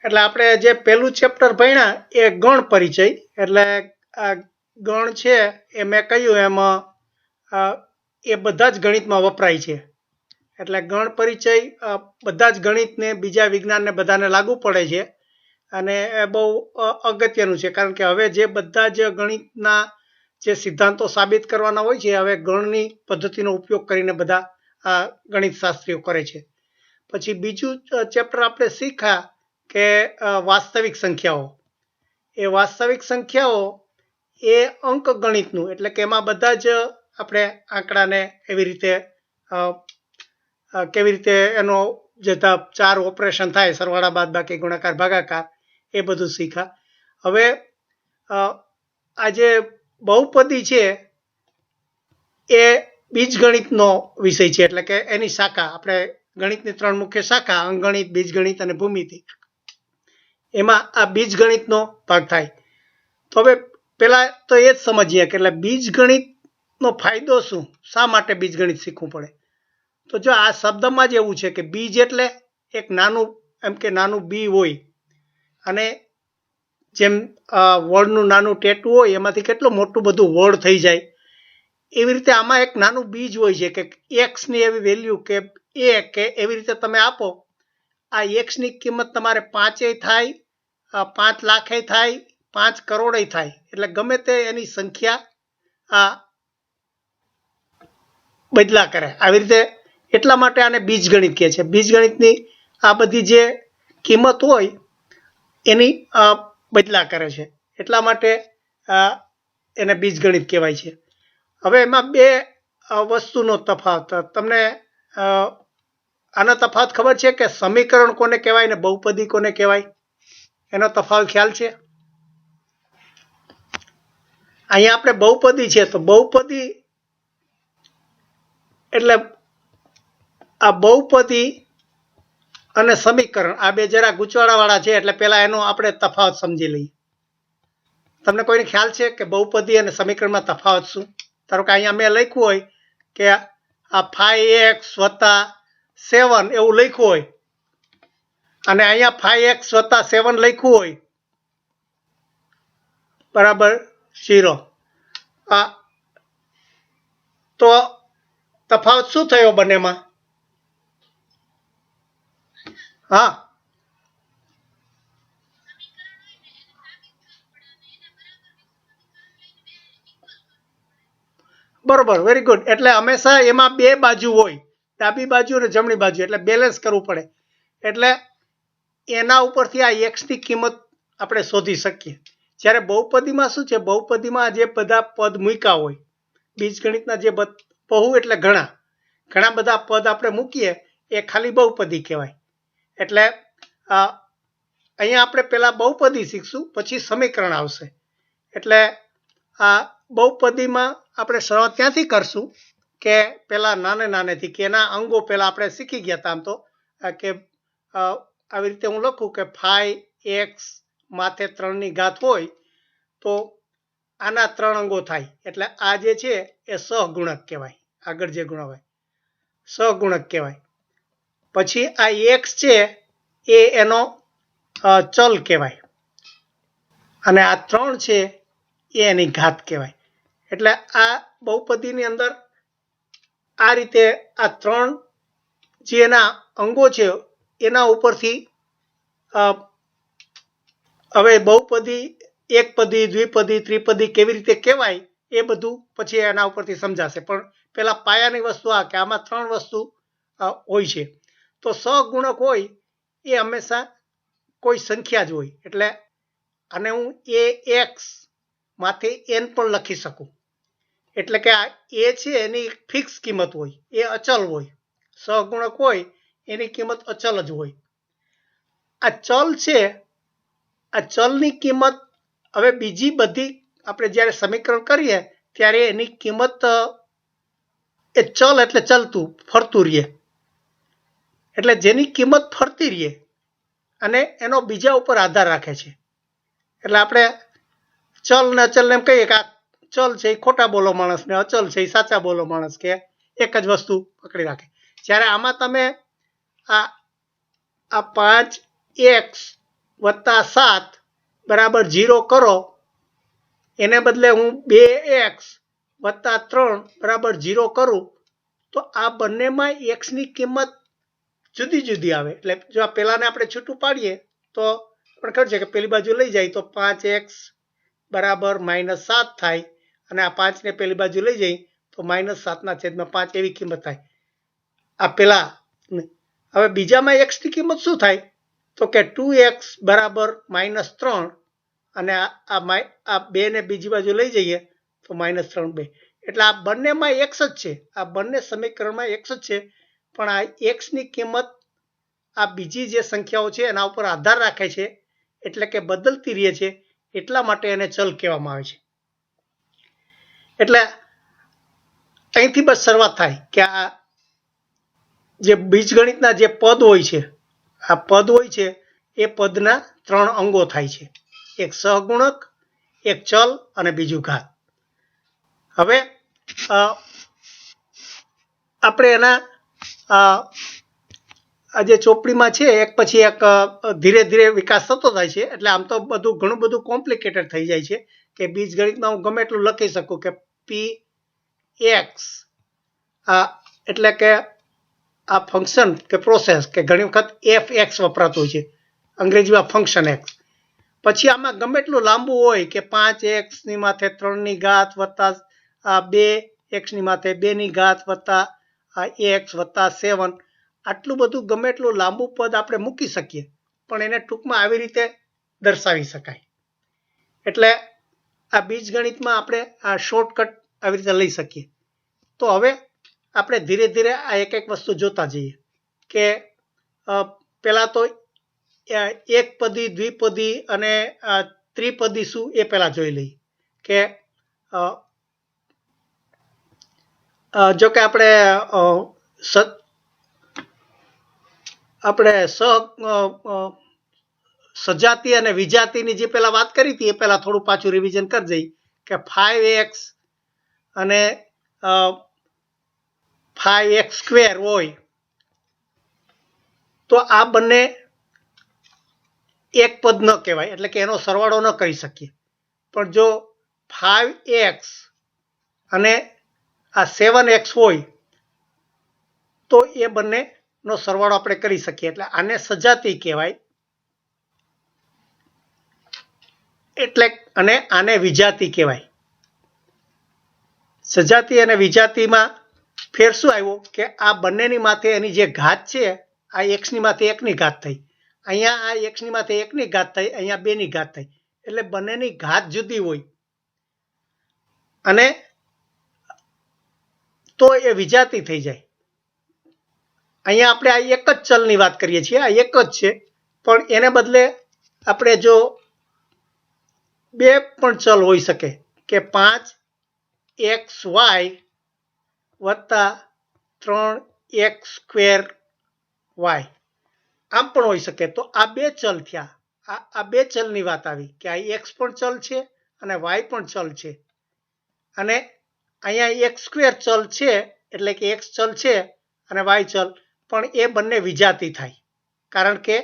એટલે આપણે જે પહેલું ચેપ્ટર ભણ્યા એ ગણ પરિચય, એટલે આ ગણ છે એ મેં કહ્યું એમ એ બધા જ ગણિતમાં વપરાય છે. એટલે ગણ પરિચય બધા જ ગણિતને, બીજા વિજ્ઞાનને બધાને લાગુ પડે છે. અને એ બહુ અગત્યનું છે, કારણ કે હવે જે બધા જ ગણિતના જે સિદ્ધાંતો સાબિત કરવાના હોય છે, હવે ગણની પદ્ધતિનો ઉપયોગ કરીને બધા આ ગણિત શાસ્ત્રીઓ કરે છે. પછી બીજું ચેપ્ટર આપણે શીખ્યા કે વાસ્તવિક સંખ્યાઓ. એ વાસ્તવિક સંખ્યાઓ એ અંક ગણિતનું, એટલે કે એમાં બધા જ આપણે આંકડાને એવી રીતે કેવી રીતે એનો જે 4 ઓપરેશન થાય, સરવાળા, બાદબાકી, ગુણાકાર, ભાગાકાર, એ બધું શીખ્યા. હવે આ જે બહુપદી છે એ બીજગણિતનો વિષય છે, એટલે કે એની શાખા. આપણે ગણિતની 3 મુખ્ય શાખા, અંકગણિત, બીજગણિત અને ભૂમિતિ. એમાં આ બીજગણિતનો ભાગ થાય. તો હવે પેલા તો એ જ સમજીએ કે એટલે બીજગણિતનો ફાયદો શું, શા માટે બીજગણિત શીખવું પડે. તો જો આ શબ્દમાં જ એવું છે કે બીજ એટલે એક નાનું, એમ કે નાનું બી હોય, અને જેમ વડનું નાનું ટેટું હોય એમાંથી કેટલું મોટું બધું વડ થઈ જાય, એવી રીતે આમાં એક નાનું બીજ હોય છે કે એક્સની એવી વેલ્યુ કે એવી રીતે તમે આપો, આ એક્સની કિંમત તમારે 5 થાય, 5 લાખ થાય, 5 કરોડ થાય, એટલે ગમે તે એની સંખ્યા બદલા કરે. આવી રીતે એટલા માટે આને બીજગણિત કહે છે. બીજગણિતની આ બધી જે કિંમત હોય એની બદલા કરે છે, એટલા માટે એને બીજગણિત કહેવાય છે. હવે એમાં બે વસ્તુનો તફાવત તમને આનો તફાવત ખબર છે કે સમીકરણ કોને કહેવાય ને બહુપદી કોને કહેવાય? એનો તફાવત ખ્યાલ છે? અહીંયા આપણે બહુપદી છે, તો બહુપદી એટલે આ બહુપદી અને સમીકરણ આ બે જરા ગૂંચવાડાવાળા છે, એટલે પહેલા એનો આપણે તફાવત સમજી લઈએ. તમને કોઈને ખ્યાલ છે કે બહુપદી અને સમીકરણમાં તફાવત શું? ધારો કે અહીંયા મેં લખ્યું હોય કે આ 5x + 7 એવું લખ્યું હોય, અને અહીંયા 5x + 7 લખ્યું હોય બરાબર 0. તો તફાવત શું થયો બંનેમાં? હા, બરોબર, વેરી ગુડ. એટલે હંમેશા એમાં બે બાજુ હોય, ડાબી બાજુ અને જમણી બાજુ, એટલે બેલેન્સ કરવું પડે. એટલે એના ઉપરથી આ એક્સની કિંમત આપણે શોધી શકીએ. જ્યારે બહુપદીમાં શું છે, બહુપદીમાં જે બધા પદ મૂક્યા હોય, બીજગણિતના જે બહુ એટલે ઘણા બધા પદ આપણે મૂકીએ એ ખાલી બહુપદી કહેવાય. એટલે અહીંયા આપણે પહેલા બહુપદી શીખશું, પછી સમીકરણ આવશે. એટલે આ બહુપદીમાં આપણે શરૂઆત ક્યાંથી કરશું કે પેલા નાનેથી, કે એના અંગો પહેલા આપણે શીખી ગયા હતા. આમ તો કે આવી રીતે હું લખું કે 5x માથે 3 ની ઘાત હોય તો આના 3 અંગો થાય, એટલે આ જે છે એ સહગુણક કહેવાય. આગળ જે ગુણ હોય સહગુણક કહેવાય. પછી આ x છે એ એનો ચલ કહેવાય, અને આ 3 છે એ એની ઘાત કહેવાય. એટલે આ બહુપદીની અંદર આ રીતે આ 3 જે એના અંગો છે એના ઉપરથી હવે બહુપદી, એકપદી, દ્વિપદી, ત્રિપદી કેવી રીતે કહેવાય એ બધું પછી એના ઉપરથી સમજાશે. પણ પેલા પાયાની વસ્તુ આ કે આમાં 3 વસ્તુ હોય છે. તો સહગુણક હોય એ હંમેશા કોઈ સંખ્યા જ હોય. એટલે આને હું ax માથે n પણ લખી શકું. એટલે કે આ એ છે એની ફિક્સ કિંમત હોય, એ અચલ હોય. સહગુણક હોય એની કિંમત અચલ જ હોય. આ ચલ છે, આ ચલની કિંમત હવે બીજી બધી આપણે જ્યારે સમીકરણ કરીએ ત્યારે એની કિંમત એ ચલ એટલે ચાલતું ફરતું રહીએ, એટલે જેની કિંમત ફરતી રહીએ અને એનો બીજા ઉપર આધાર રાખે છે. એટલે આપણે ચલ ને અચલને એમ કહીએ કે આ ચલ છે એ ખોટા બોલો માણસ, ને અચલ છે એ સાચા બોલો માણસ, કે એક જ વસ્તુ પકડી રાખે. જ્યારે આમાં તમે આ 5x વત્તા 7 બરાબર 0 કરો, એને બદલે હું 2x વત્તા 3 બરાબર 0 કરું તો આ બંનેમાં એક્સની કિંમત જુદી જુદી આવે. એટલે જો આ પહેલાને આપણે છૂટું પાડીએ તો પણ ખબર છે કે પેલી બાજુ લઈ જાય તો 5x બરાબર -7 થાય, અને આ 5ને પેલી બાજુ લઈ જઈ તો -7/5 એવી કિંમત થાય આ પેલા. હવે બીજામાં x ની કિંમત શું થાય તો કે 2x બરાબર -3, અને આ 2 ને બીજી બાજુ લઈ જઈએ તો -3/2. એટલે આ બંનેમાં x જ છે, આ બંને સમીકરણમાં x જ છે, પણ આ x ની કિંમત આ બીજી જે સંખ્યાઓ છે એના ઉપર આધાર રાખે છે, એટલે કે બદલતી રહે છે, એટલા માટે એને ચલ કહેવામાં આવે છે. એટલે અહીંથી બસ શરૂઆત થાય કે આ જે બીજગણિતના જે પદ હોય છે, આ પદ હોય છે એ પદના 3 અંગો થાય છે, એક સહગુણક, એક ચલ અને બીજું ઘાત. હવે આપણે એના આ જે ચોપડીમાં છે એક પછી એક ધીરે ધીરે વિકાસ થતો થાય છે. એટલે આમ તો ઘણું બધું કોમ્પ્લિકેટેડ થઈ જાય છે કે બીજગણિતમાં હું ગમે એટલું લખી શકું કે px એટલે કે આ ફંક્શન કે પ્રોસેસ કે ઘણી વખત fx વપરાતું હોય છે અંગ્રેજીમાં ફંક્શન x. પછી આમાં ગમે એટલું લાંબુ હોય કે 5x ની માથે 3 ની ઘાત વત્તા 2x ની માથે 2 ની ઘાત વત્તા x વત્તા 7, આટલું બધું ગમે એટલું લાંબુ પદ આપણે મૂકી શકીએ, પણ એને ટૂંકમાં આવી રીતે દર્શાવી શકાય. એટલે આ બીજગણિતમાં આપણે આ શોર્ટકટ આવી રીતે લઈ શકીએ. તો હવે આપણે ધીરે ધીરે આ એક એક વસ્તુ જોતા જઈએ કે પહેલાં તો એકપદી, દ્વિપદી અને ત્રિપદી શું એ પહેલાં જોઈ લઈએ. કે જો કે આપણે સજાતી અને વિજાતીની જે પહેલાં વાત કરી હતી એ પહેલાં થોડું પાછું રિવિઝન કરી દઈએ કે 5x અને 5x² હોય તો આ બંને એક પદ ન કહેવાય, એટલે કે એનો સરવાળો ન કરી શકીએ. પણ જો 5x અને આ 7x હોય તો એ બંનેનો સરવાળો આપણે કરી શકીએ, એટલે આને સજાતી કહેવાય. એટલે અને આને વિજાતી કહેવાય. સજાતી અને વિજાતીમાં ફેર શું આવ્યો કે આ બંનેની માથે એની જે ઘાત છે, આ x ની માથે 1 ની ઘાત થઈ, અહીંયા આ x ની માથે 1 ની ઘાત થઈ, અહીંયા 2 ની ઘાત થઈ, એટલે બંનેની ઘાત જુદી હોય અને તો એ વિજાતી થઈ જાય. અહીંયા આપણે આ એક જ ચલની વાત કરીએ છીએ, આ એક જ છે, પણ એને બદલે આપણે જો બે પણ ચલ હોઈ શકે કે 5xy વત્તા 3x² y, આમ પણ હોઈ શકે. તો આ બે ચલ થયા, આ બે ચલની વાત આવી કે આ x પણ ચલ છે અને y પણ ચલ છે, અને અહીંયા x² ચલ છે, એટલે કે x ચલ છે અને y ચલ, પણ એ બંને વિજાતી થાય. કારણ કે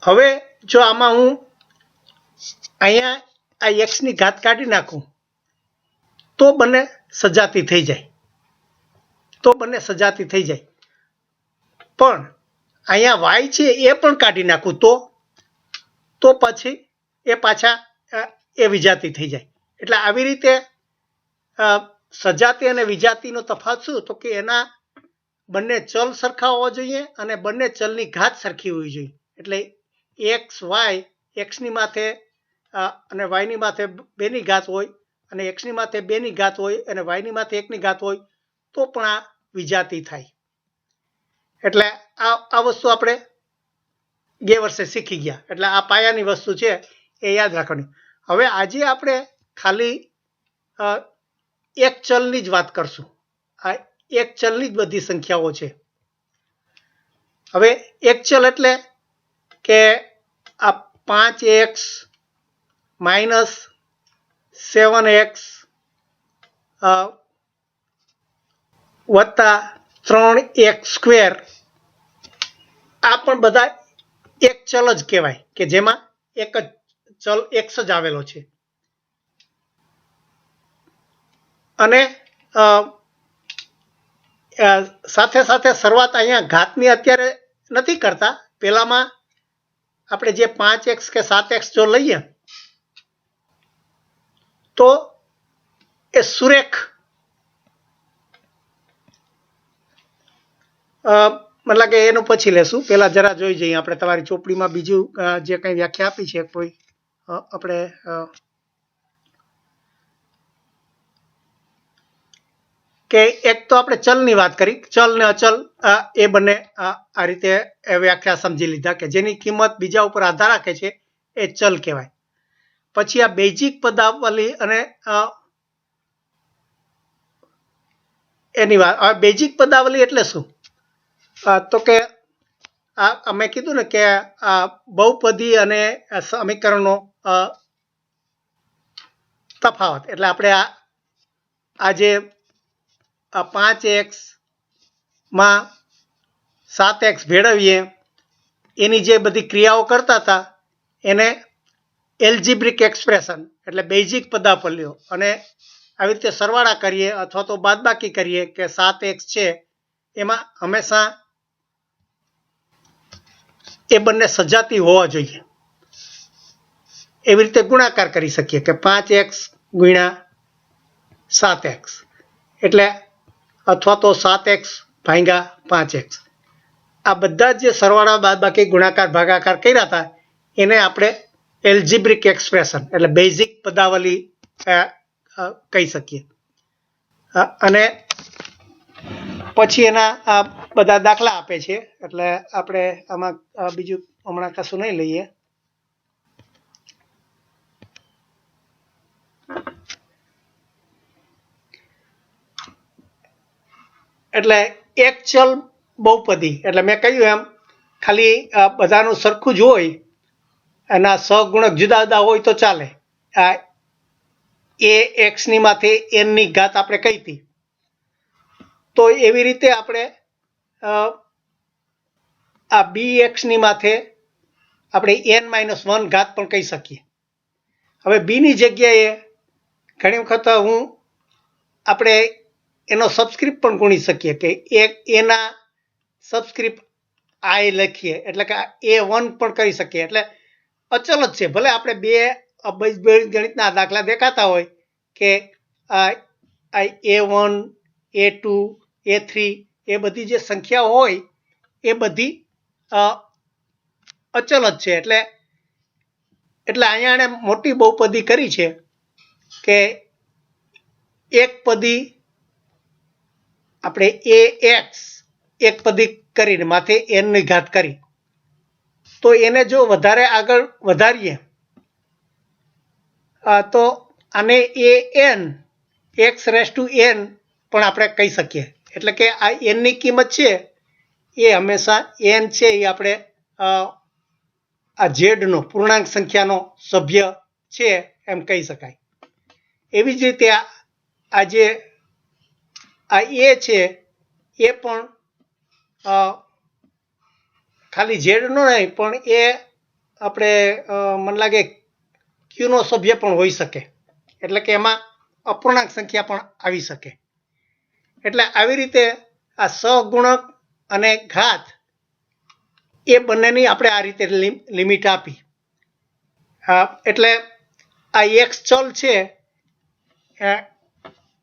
હવે જો આમાં હું અહીંયા આ x ની ઘાત કાઢી નાખું તો બંને સજાતી થઈ જાય, પણ અહીંયા y છે એ પણ કાઢી નાખું તો પછી એ પાછા એ વિજાતી થઈ જાય. એટલે આવી રીતે સજાતી અને વિજાતીનો તફાવત શું, તો કે એના બંને ચલ સરખા હોવા જોઈએ અને બંને ચલની ઘાત સરખી હોવી જોઈએ. એટલે x ની માથે અને y ની માથે 2 ની ઘાત હોય, અને x ની માથે 2 ની ઘાત હોય અને y ની માથે 1 ની ઘાત હોય તો પણ આ વિજાતી થાય. એટલે આ વસ્તુ આપણે ગયા વર્ષે શીખી ગયા, એટલે આ પાયાની વસ્તુ છે એ યાદ રાખવાની. હવે આજે આપણે ખાલી એક ચલની જ વાત કરશું. આ એક ચલની જ બધી સંખ્યાઓ છે. હવે એક ચલ એટલે કે આ 5x - 7x વત્તા 3x² આ પણ બધા એક ચલ જ કહેવાય કે જેમાં એક જ ચલ x જ આવેલો છે. અને સાથે સાથે શરૂઆત અહીંયા ઘાતની અત્યારે નથી કરતા. પહેલામાં આપણે જે 5x કે 7x જો લઈએ તો એ સુરેખ મતલબ કે એનું પછી લેશું. પહેલા જરા જોઈ જઈએ આપણે તમારી ચોપડીમાં બીજું જે કંઈ વ્યાખ્યા આપી છે કોઈ આપણે કે એક તો આપણે ચલની વાત કરી, ચલ ને અચલ એ બંને આ રીતે વ્યાખ્યા સમજી લીધા કે જેની કિંમત બીજા ઉપર આધાર રાખે છે એ ચલ કહેવાય. પછી આ બેઝિક પદાવલી અને એની વાત. બેઝિક પદાવલી એટલે શું? તો કે આ અમે કીધું ને કે આ બહુપદી અને સમીકરણનો તફાવત. એટલે આપણે આ જે 5x માં 7x ભેળવીએ એની જે બધી ક્રિયાઓ કરતા હતા એને એલ્જિબ્રિક એક્સપ્રેશન એટલે બેઝિક પદાવલીઓ, અને આવી રીતે સરવાળા કરીએ અથવા તો બાદબાકી કરીએ કે 7x છે એમાં હંમેશા એ બંને સજાતી હોવા જોઈએ. એવી રીતે ગુણાકાર કરી શકીએ કે 5x ગુણ્યા 7x એટલે અથવા તો 7x ભાગ્યા 5x. આ બધા જે સરવાળા બાદબાકી ગુણાકાર ભાગાકાર કર્યા હતા એને આપણે એલ્જિબ્રિક એક્સપ્રેશન એટલે બેઝિક પદાવલી કહી શકીએ. અને પછી એના આ બધા દાખલા આપે છે. એટલે આપણે આમાં બીજું હમણાં કશું નહીં લઈએ. એટલે એક ચલ બહુપદી એટલે મેં કહ્યું એમ ખાલી બધાનું સરખું જ હોય, એના સહગુણક જુદા જુદા હોય તો ચાલે. આ x ની માથે n ની ઘાત આપણે કહી હતી તો એવી રીતે આપણે આ bx ની માથે આપણે n-1 ઘાત પણ કહી શકીએ. હવે b ની જગ્યાએ ઘણી વખત આપણે એનો સબસ્ક્રિપ્ટ પણ ગુણી શકીએ કે એના સબસ્ક્રિપ્ટ i લખીએ એટલે કે a1 પણ કરી શકીએ. એટલે અચલ જ છે. ભલે આપણે બે ગણિતના દાખલા દેખાતા હોય કે a1 a2 a3 એ બધી જે સંખ્યાઓ હોય એ બધી અચલ જ છે. એટલે અહીંયા એને મોટી બહુપદી કરી છે કે એક પદી આપણે ax એક પદી કરીને માથે n ની ઘાત કરી તો એને જો વધારે આગળ વધારીએ તો આને an x⁻n પણ આપણે કહી શકીએ. એટલે કે આ n ની કિંમત છે એ હંમેશા n છે એ આપણે આ ઝેડનો પૂર્ણાંક સંખ્યાનો સભ્ય છે એમ કહી શકાય. એવી જ રીતે આ જે આ a છે એ પણ ખાલી ઝેડનો નહીં પણ એ આપણે મને લાગે ક્યુનો સભ્ય પણ હોઈ શકે. એટલે કે એમાં અપૂર્ણાંક સંખ્યા પણ આવી શકે. એટલે આવી રીતે આ સહગુણક અને ઘાત એ બંનેની આપણે આ રીતે લિમિટ આપી. એટલે આ એક ચલ છે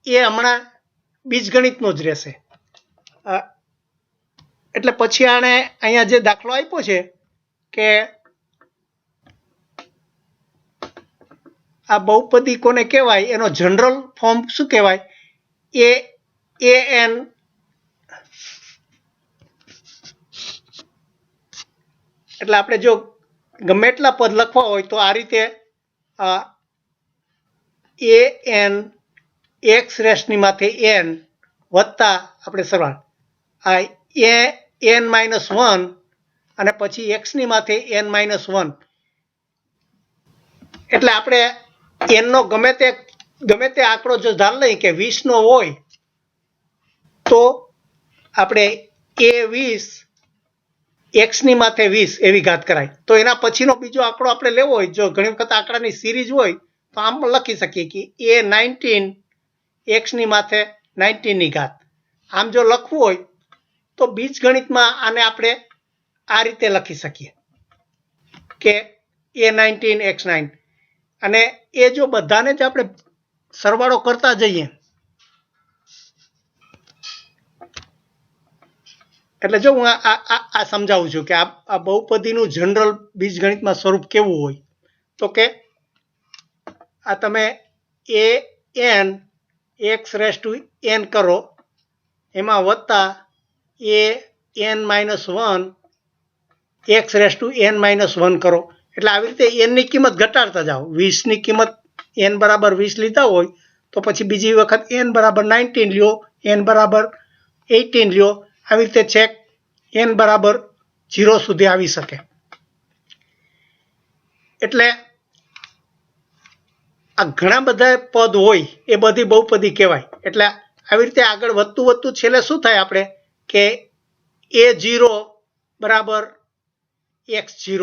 એ હમણાં બીજગણિતનો જ રહેશે. એટલે પછી આને અહીંયા જે દાખલો આપ્યો છે કે આ બહુપદી કોને કહેવાય એનો જનરલ ફોર્મ શું કહેવાય? an એટલે આપણે જો ગમે એટલા પદ લખવા હોય તો આ રીતે an x⁻n વત્તા આપણે સરવાળ આ n-1 અને પછી x ની માથે n-1 એટલે આપણે n નો ગમે તે આંકડો જો ધાર લઈએ કે 20 નો હોય તો આપણે a20 x ની માથે 20 એવી ઘાત કરાય. તો એના પછીનો બીજો આંકડો આપણે લેવો હોય, જો ઘણી વખત આંકડાની સિરીઝ હોય તો આમ લખી શકીએ કે a19 x ની માથે 19 ની ઘાત. આમ જો લખવું હોય તો બીજગણિતમાં આને આપણે આ રીતે લખી શકીએ કે a19 x9, અને એ જો બધાને જ આપણે સરવાળો કરતા જઈએ એટલે જો હું આ સમજાવું છું કે આ બહુપદીનું જનરલ બીજગણિતમાં સ્વરૂપ કેવું હોય. તો કે આ તમે an x⁻n કરો, એમાં વત્તા an-1 x⁻n-1 કરો, એટલે આવી રીતે n ની કિંમત ઘટાડતા જાઓ. 20 ની કિંમત n બરાબર 20 લીધા હોય તો પછી બીજી વખત n બરાબર 19 લ્યો, n બરાબર 18 લ્યો, આવી રીતે છેક n બરાબર 0 સુધી આવી શકે. એટલે આ ઘણા બધા પદ હોય એ બધી બહુપદી કહેવાય. એટલે આવી રીતે આગળ વધતું છેલ્લે શું થાય આપણે કે a0 બરાબર x0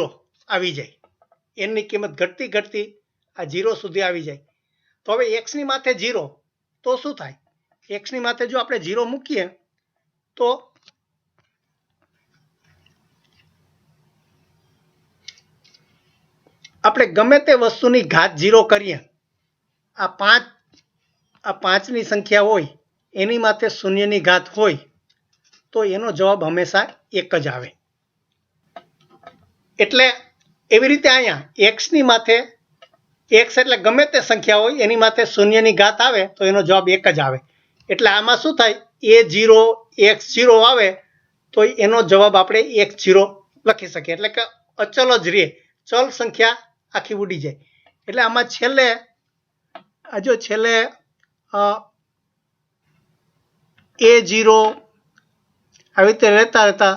આવી જાય. n ની કિંમત ઘટતી આ 0 સુધી આવી જાય. તો હવે x ની માથે 0 તો શું થાય? x ની માથે જો આપણે 0 મૂકીએ તો આપણે ગમે તે વસ્તુની ઘાત 0 કરીએ, આ 5ની સંખ્યા હોય એની માથે શૂન્યની ઘાત હોય તો એનો જવાબ હંમેશા 1 જ આવે. એટલે એવી રીતે અહીંયા x ની માથે x એટલે ગમે તે સંખ્યા હોય એની માથે શૂન્યની ઘાત આવે તો એનો જવાબ 1 જ આવે. એટલે આમાં શું થાય, a0 x0 આવે તો એનો જવાબ આપણે 10 લખી શકીએ. એટલે કે અચલ જ રહે, ચલ સંખ્યા આખી ઉડી જાય. એટલે આમાં છેલ્લે a0 આવી રીતે રહેતા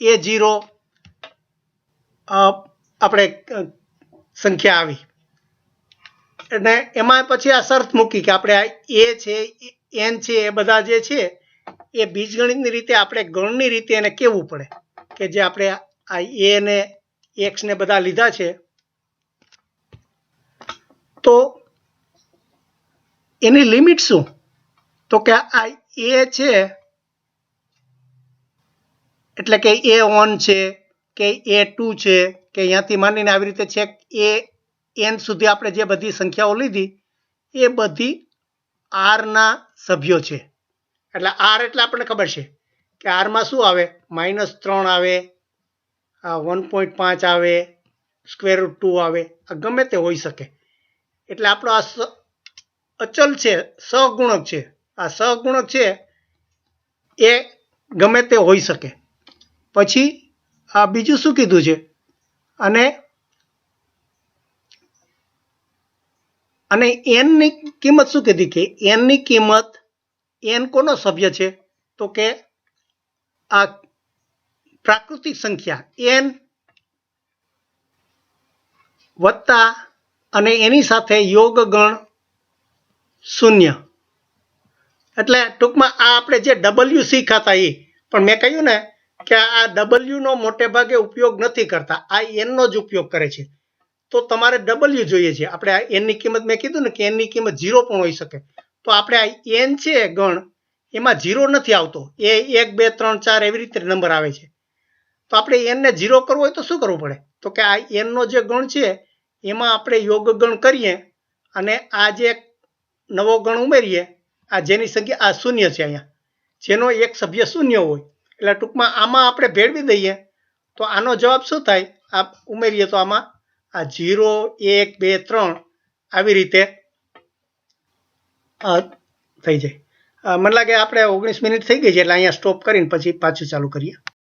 a0 આપણે સંખ્યા આવી, અને એમાં પછી આ શરત મૂકી કે આપણે આ a છે n છે એ બધા જે છે એ બીજગણિતની રીતે આપણે ગણની રીતે એને કહેવું પડે કે જે આપણે આ a ને x ને બધા લીધા છે તો એની લિમિટ શું? તો કે આ a છે એટલે કે a1 છે કે a2 છે કે અહીંયાથી માંડીને આવી રીતે છે n સુધી આપણે જે બધી સંખ્યાઓ લીધી એ બધી r ના સભ્યો છે. એટલે r એટલે આપણને ખબર છે કે r માં શું આવે, -3 આવે, 1.5 આવે, √2 આવે, આ ગમે તે હોઈ શકે. એટલે આપણો આ અચલ છે, સહગુણક છે. આ સહગુણક છે એ ગમે તે હોઈ શકે. પછી આ બીજું શું કીધું છે, અને n ની કિંમત શું કીધી કે n ની કિંમત, n કોનો સભ્ય છે? તો કે આ પ્રાકૃતિક સંખ્યા n વત્તા અને એની સાથે યોગ ગણ 0. એટલે ટૂંકમાં આ આપણે જે w શીખ્યા હતા એ, પણ મેં કહ્યું ને કે આ w નો મોટે ભાગે ઉપયોગ નથી કરતા, આ n નો જ ઉપયોગ કરે છે. તો તમારે w જોઈએ છે. આપણે આ n ની કિંમત મેં કીધું ને કે n ની કિંમત 0 પણ હોઈ શકે. તો આપણે આ n છે ગણ એમાં 0 નથી આવતો, એ 1 2 3 4 એવી રીતે નંબર આવે છે. તો આપણે n ને 0 કરવો હોય તો શું કરવું પડે? તો કે આ n નો જે ગણ છે એમાં આપણે યોગ ગણ કરીએ અને આ જે નવો ગણ ઉમેરીએ, આ જેની સંખ્યા આ 0 છે અહીંયા, જેનો એક સભ્ય 0 હોય, એટલે ટૂંકમાં આમાં આપણે ભેળવી દઈએ તો આનો જવાબ શું થાય, આ ઉમેરીએ તો આમાં આ 0 1 2 3 આવી રીતે થઈ જાય. મને લાગે આપણે 19 મિનિટ થઈ ગઈ છે એટલે અહીંયા સ્ટોપ કરીને પછી પાછું ચાલુ કરીએ.